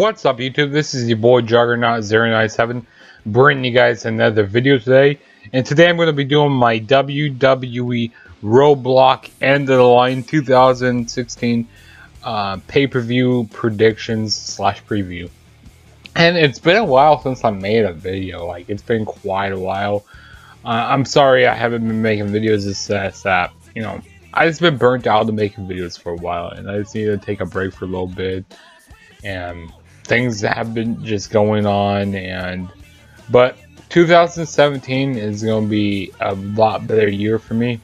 What's up, YouTube? This is your boy Juggernaut097 bringing you guys another video today. And today I'm going to be doing my WWE RoadBlock End of the Line 2016 pay-per-view predictions / preview. And it's been a while since I made a video. Like, it's been quite a while. I'm sorry I haven't been making videos. It's that, you know, I just been burnt out of making videos for a while, and I just need to take a break for a little bit. And things have been just going on, but 2017 is going to be a lot better year for me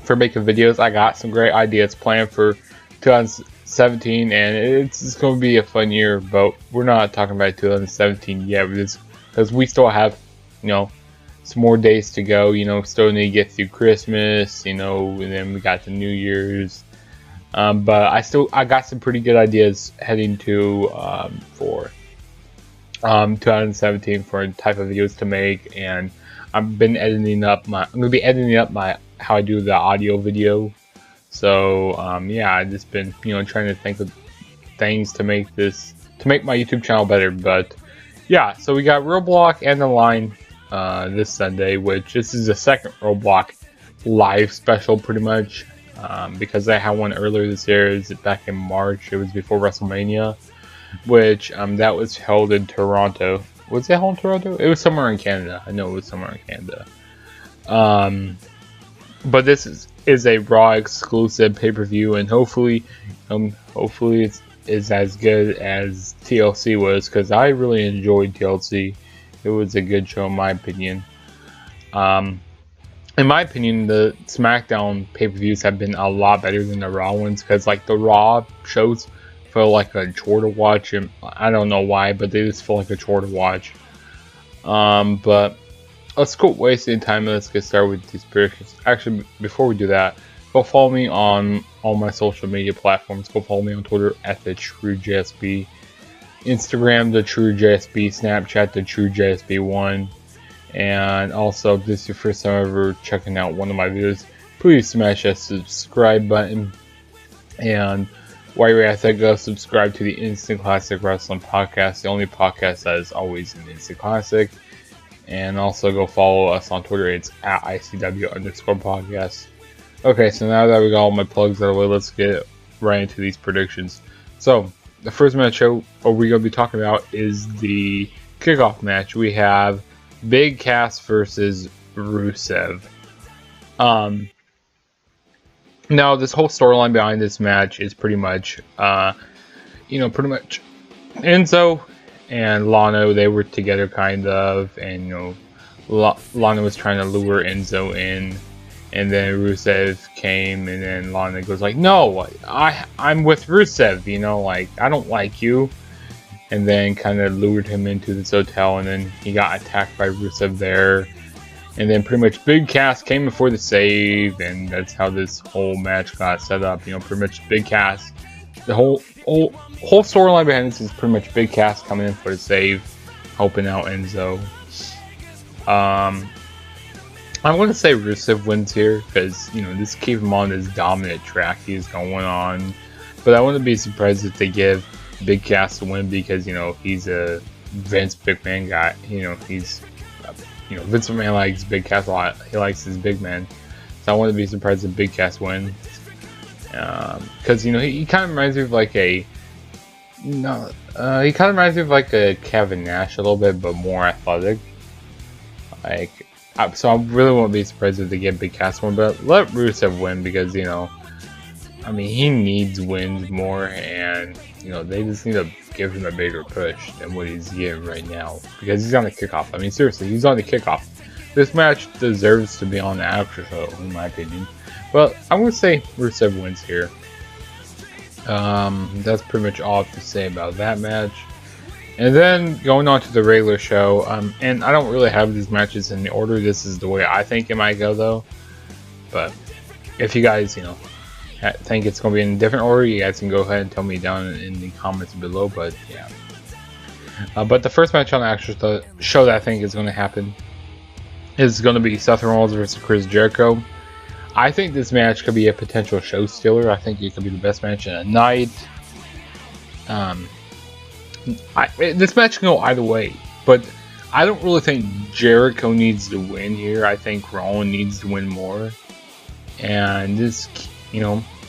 for making videos. I got some great ideas planned for 2017, and it's going to be a fun year. But we're not talking about 2017 yet, because we still have, you know, some more days to go. You know, still need to get through Christmas, you know, and then we got the New Year's. But I got some pretty good ideas heading to for 2017 for type of videos to make, and I'm gonna be editing up my how I do the audio video. So yeah, I've just been, you know, trying to think of things to make my YouTube channel better. But yeah, so we got RoadBlock End of the Line this Sunday, which this is the second RoadBlock live special pretty much. Because I had one earlier this year. It was back in March. It was before WrestleMania, which that was held in Toronto. Was it held in Toronto? It was somewhere in Canada. I know it was somewhere in Canada. But this is a Raw exclusive pay-per-view, and hopefully it's as good as TLC was, because I really enjoyed TLC. It was a good show in my opinion. In my opinion, the SmackDown pay-per-views have been a lot better than the Raw ones, because like the Raw shows feel like a chore to watch, and I don't know why, but they just feel like a chore to watch. But let's quit wasting time and let's get started with these predictions. Actually, before we do that, go follow me on all my social media platforms. Go follow me on Twitter at @TheTrueJSB, Instagram @TheTrueJSB, Snapchat @TrueJSB1. And also, if this is your first time ever checking out one of my videos, please smash that subscribe button. And while you're at that, go subscribe to the Instant Classic Wrestling Podcast, the only podcast that is always an Instant Classic. And also go follow us on Twitter. It's @ICW_podcast. Okay, so now that we got all my plugs out of the way, let's get right into these predictions. So, the first match we're going to be talking about is the kickoff match. We have Big Cass versus Rusev. Now this whole storyline behind this match is pretty much, Enzo and Lana, they were together kind of, and you know, Lana was trying to lure Enzo in, and then Rusev came, and then Lana goes like, "No, I'm with Rusev, you know, like I don't like you." And then kind of lured him into this hotel, and then he got attacked by Rusev there. And then pretty much Big Cass came before the save, and that's how this whole match got set up. You know, pretty much Big Cass, the whole storyline behind this is pretty much Big Cass coming in for the save, helping out Enzo. I'm going to say Rusev wins here, because, you know, just keep him on this dominant track he's going on. But I wouldn't be surprised if they give Big Cass to win, because, you know, he's a Vince McMahon guy. You know, Vince McMahon likes Big Cass a lot. He likes his big man. So I wouldn't be surprised if Big Cass wins. Because, you know, he kind of reminds me of like Kevin Nash a little bit, but more athletic. So I really won't be surprised if they get Big Cass one, but let Rusev win, because, you know, I mean, he needs wins more, and, you know, they just need to give him a bigger push than what he's getting right now, because he's on the kickoff. I mean, seriously, he's on the kickoff. This match deserves to be on the after show, in my opinion. But I'm going to say Rusev wins here. That's pretty much all I have to say about that match. And then going on to the regular show, and I don't really have these matches in the order. This is the way I think it might go, though. But if you guys, you know, think it's going to be in a different order, you guys can go ahead and tell me down in the comments below. But yeah, but the first match on the actual show that I think is going to happen is going to be Seth Rollins versus Chris Jericho. I think this match could be a potential show stealer. I think it could be the best match of the night. this match can go either way, but I don't really think Jericho needs to win here. I think Rowan needs to win more, and just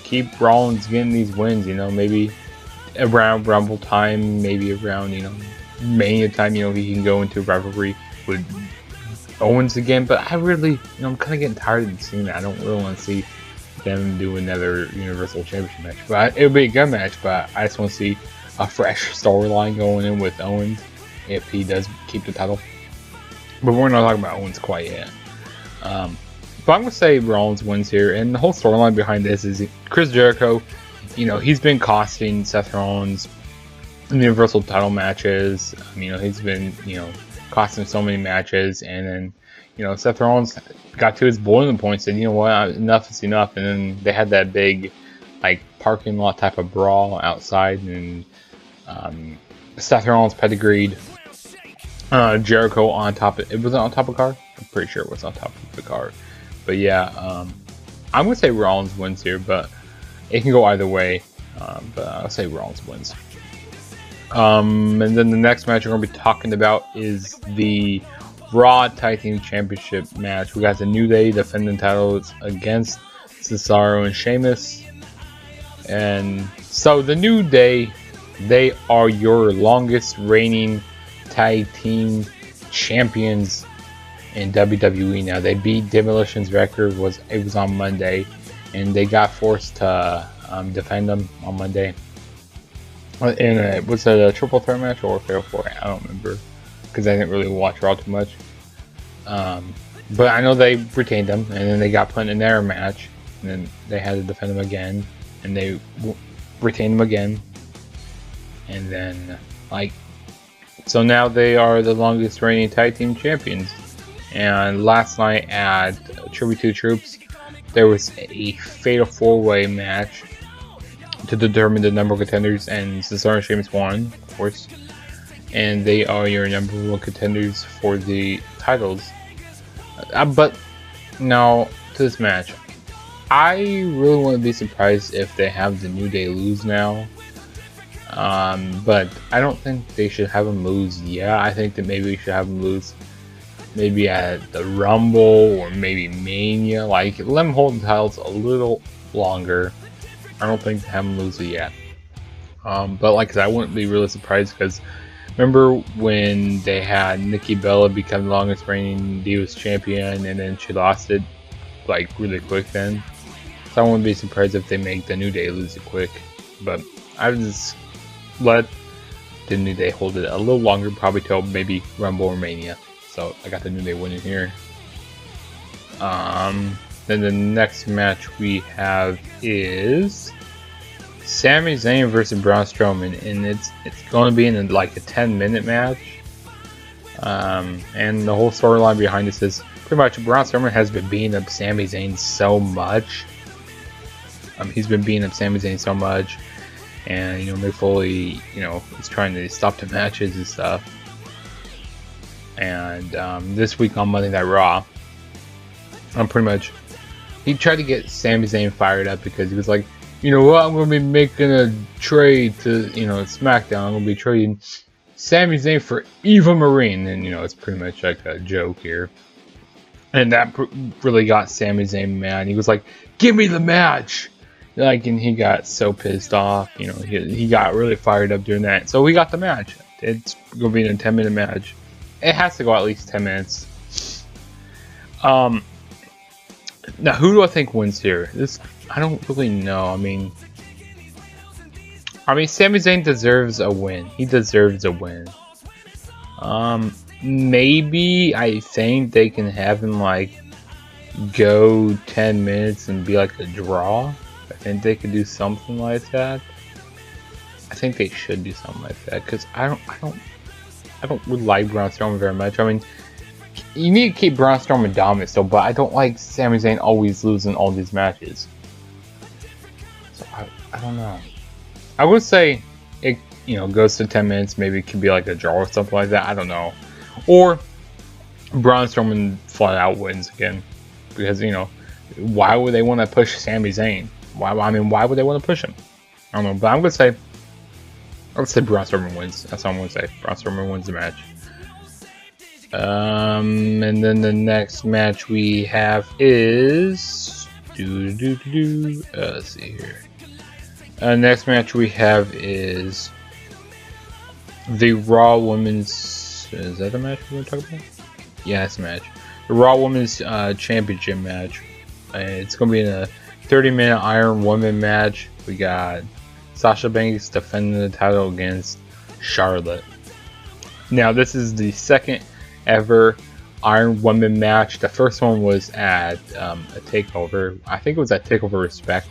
keep Rollins getting these wins. Maybe around Rumble time, maybe around Mania time. He can go into rivalry with Owens again. But I really, I'm kind of getting tired of seeing that. I don't really want to see them do another Universal Championship match. But it would be a good match. But I just want to see a fresh storyline going in with Owens if he does keep the title. But we're not talking about Owens quite yet. But I'm going to say Rollins wins here. And the whole storyline behind this is Chris Jericho, he's been costing Seth Rollins Universal title matches. He's been, costing so many matches. And then, Seth Rollins got to his boiling point, said, what, enough is enough. And then they had that big, parking lot type of brawl outside. And Seth Rollins pedigreed Jericho on top of it. Was it on top of the car? I'm pretty sure it was on top of the car. But yeah, I'm going to say Rollins wins here, but it can go either way. But I'll say Rollins wins. And then the next match we're going to be talking about is the Raw Tag Team Championship match. We got the New Day defending titles against Cesaro and Sheamus. And so the New Day, they are your longest reigning tag team champions in WWE now. They beat Demolition's record. It was on Monday, and they got forced to defend them on Monday. And was it a triple threat match or a fatal four? I don't remember because I didn't really watch Raw too much. But I know they retained them, and then they got put in their match, and then they had to defend them again, and they retained them again, and then so now they are the longest reigning tag team champions. And last night at Tribute to the Troops, there was a fatal four-way match to determine the number of contenders, and Cesaro and Sheamus won, of course. And they are your number one contenders for the titles. But now to this match, I really wouldn't be surprised if they have the New Day lose now. But I don't think they should have them lose yet. I think that maybe we should have them lose maybe at the Rumble or maybe Mania. Let them hold the titles a little longer. I don't think they have them lose it yet. But like I said, I wouldn't be really surprised because remember when they had Nikki Bella become the longest reigning Divas champion and then she lost it really quick then. So I wouldn't be surprised if they make the New Day lose it quick. But I would just let the New Day hold it a little longer, probably till maybe Rumble or Mania. So I got the New Day winning here. Then the next match we have is Sami Zayn versus Braun Strowman, and it's going to be in a 10-minute match. And the whole storyline behind this is pretty much Braun Strowman has been beating up Sami Zayn so much. He's been beating up Sami Zayn so much, and Mick Foley, is trying to stop the matches and stuff. And this week on Monday Night Raw, he tried to get Sami Zayn fired up because he was like, I'm going to be making a trade to, SmackDown. I'm going to be trading Sami Zayn for Eva Marie. And, it's pretty much like a joke here. And that really got Sami Zayn mad. He was like, give me the match. And he got so pissed off. He got really fired up during that. So we got the match. It's going to be a 10-minute match. It has to go at least 10 minutes. Now, who do I think wins here? I don't really know. I mean, Sami Zayn deserves a win. He deserves a win. Maybe I think they can have him go 10 minutes and be a draw. I think they could do something like that. I think they should do something like that because I don't really like Braun Strowman very much. You need to keep Braun Strowman dominant still, but I don't like Sami Zayn always losing all these matches. So I don't know. I would say it goes to 10 minutes. Maybe it could be a draw or something like that. I don't know. Or Braun Strowman flat out wins again because why would they want to push Sami Zayn? Why would they want to push him? I don't know. But I'm gonna say Let's say Braun Strowman wins. That's all I'm gonna say. Braun Strowman wins the match. And then the next match we have is let's see here. Next match we have is the Raw Women's. Is that a match we're gonna talk about? Yeah, it's a match. The Raw Women's Championship match. It's gonna be in a 30-minute Iron Woman match. We got Sasha Banks defending the title against Charlotte. Now, this is the second ever Iron Woman match. The first one was at a takeover. I think it was at Takeover Respect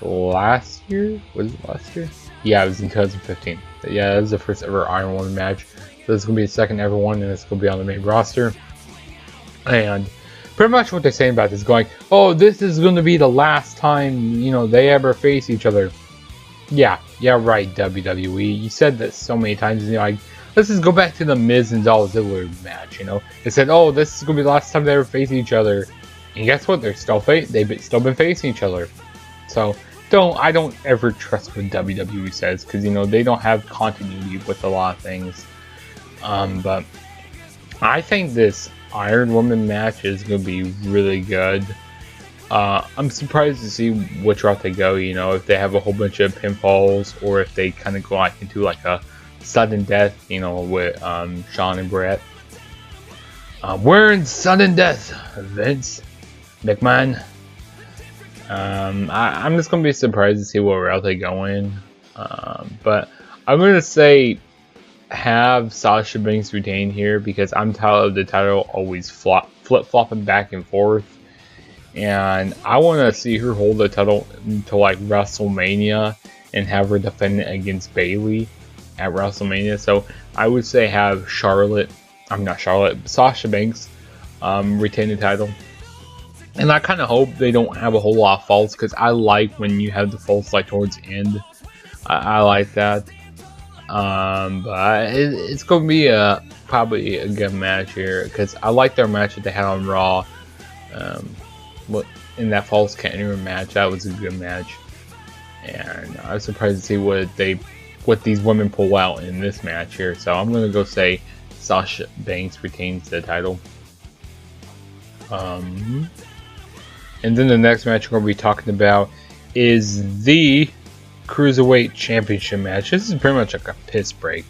last year. Was it last year? Yeah, it was in 2015. But yeah, that was the first ever Iron Woman match. So this is gonna be the second ever one, and it's gonna be on the main roster. And pretty much what they're saying about this, going, "Oh, this is gonna be the last time they ever face each other." Yeah, right, WWE. You said that so many times. Like, let's just go back to the Miz and Dolph Ziggler match. They said, "Oh, this is gonna be the last time they ever face each other," and guess what? They've still been facing each other. So I don't ever trust what WWE says, because they don't have continuity with a lot of things. But I think this Iron Woman match is gonna be really good. I'm surprised to see which route they go. If they have a whole bunch of pinfalls, or if they kind of go into like a sudden death, with Shawn and Brett. We're in sudden death, Vince McMahon. I'm just gonna be surprised to see what route they go in. But I'm gonna say have Sasha Banks retain here, because I'm tired of the title always flip-flopping back and forth. And I want to see her hold the title until like WrestleMania and have her defend it against Bayley at WrestleMania. So I would say have Sasha Banks retain the title. And I kind of hope they don't have a whole lot of faults, because I like when you have the faults like towards the end. I like that. But it's going to be probably a good match here, because I like their match that they had on Raw. In that Falls Count match, that was a good match, and I was surprised to see what these women pull out in this match here. So I'm gonna go say Sasha Banks retains the title. And then the next match we're gonna be talking about is the Cruiserweight Championship match. This is pretty much like a piss break.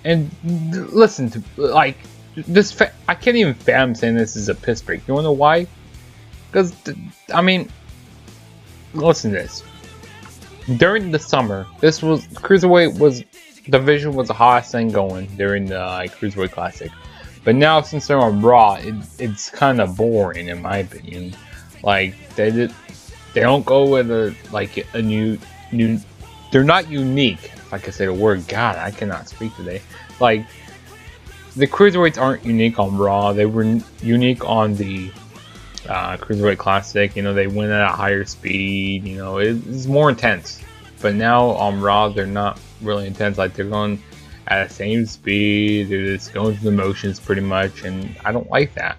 And listen to like this. I can't even fathom saying this is a piss break. You wanna know why? Because, I mean, listen to this. During the summer, Cruiserweight division was the hottest thing going during the Cruiserweight Classic. But now, since they're on Raw, it's kind of boring, in my opinion. Like, they don't go with a new. They're not unique. If I can say the word, God, I cannot speak today. Like, the Cruiserweights aren't unique on Raw. They were unique on the Cruiserweight Classic. They win at a higher speed. It's more intense. But now on Raw, they're not really intense. Like, they're going at the same speed. They're just going through the motions pretty much, and I don't like that.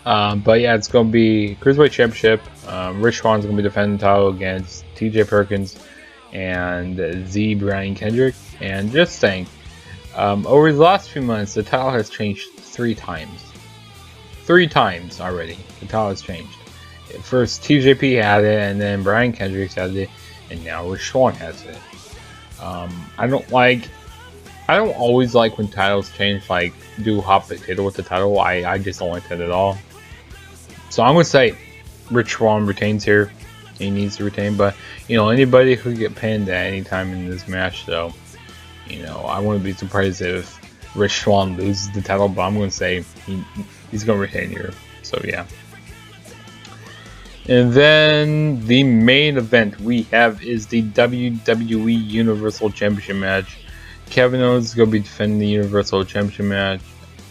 But yeah, it's going to be Cruiserweight Championship. Rich Swan's going to be defending the title against TJ Perkins and Brian Kendrick. And just saying, over the last few months, the title has changed 3 times. 3 times already, the title has changed. First, TJP had it, and then Brian Kendrick had it, and now Rich Swann has it. I don't always like when titles change, like do hot potato with the title. I just don't like that at all. So I'm gonna say Rich Swann retains here. He needs to retain, but anybody could get pinned at any time in this match. So I wouldn't be surprised if Rich Swann loses the title, but I'm gonna say he's gonna retain here. So yeah. And then the main event we have is the WWE Universal Championship match. Kevin Owens is gonna be defending the Universal Championship match.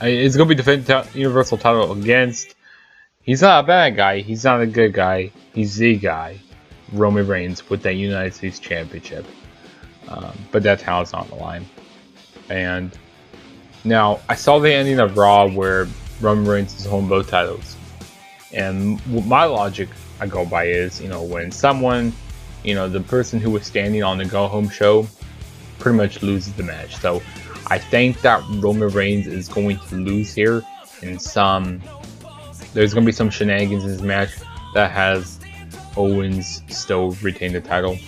It's gonna be defending the Universal title against. He's not a bad guy. He's not a good guy. He's the guy, Roman Reigns, with that United States Championship. But that title's on the line. And now I saw the ending of Raw where Roman Reigns is holding both titles. And my logic I go by is, when someone you know, the person who was standing on the go home show pretty much loses the match. So I think that Roman Reigns is going to lose here, and there's going to be some shenanigans in this match that has Owens still retain the title.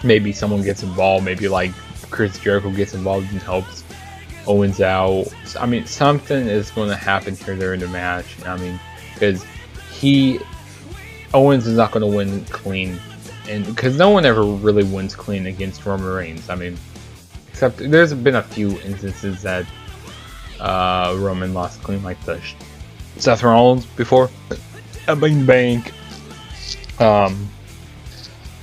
Maybe someone gets involved, maybe like Chris Jericho gets involved and helps Owens out. I mean, something is going to happen here during the match. I mean, because Owens is not going to win clean, and because no one ever really wins clean against Roman Reigns. I mean, except there's been a few instances that Roman lost clean, like the Seth Rollins before. Bang Bank.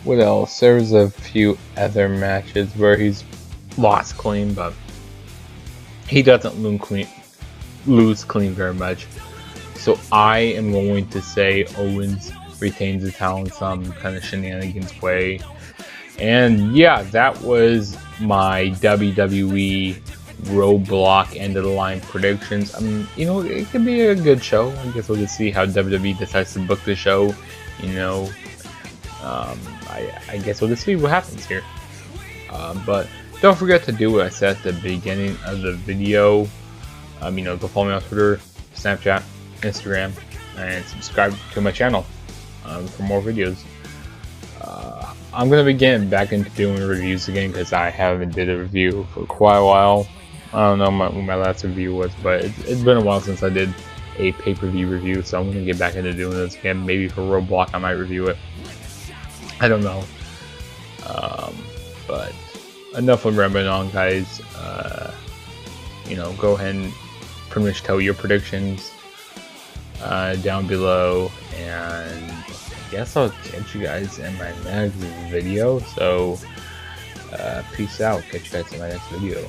What else? There's a few other matches where he's lost clean, but he doesn't lose clean very much. So I am going to say Owens retains the title in some kind of shenanigans way. And yeah, that was my WWE RoadBlock end of the line predictions. I mean, you know, it could be a good show. I guess we'll just see how WWE decides to book the show. You know, I guess we'll just see what happens here. But don't forget to do what I said at the beginning of the video. You know, go follow me on Twitter, Snapchat, Instagram, and subscribe to my channel for more videos. I'm gonna be getting back into doing reviews again because I haven't did a review for quite a while. I don't know what my last review was, but it's been a while since I did a pay-per-view review, so I'm gonna get back into doing this again. Maybe for RoadBlock I might review it. I don't know. But enough of rambling on, guys. You know, go ahead and pretty much tell your predictions down below, and I guess I'll catch you guys in my next video. So peace out. Catch you guys in my next video.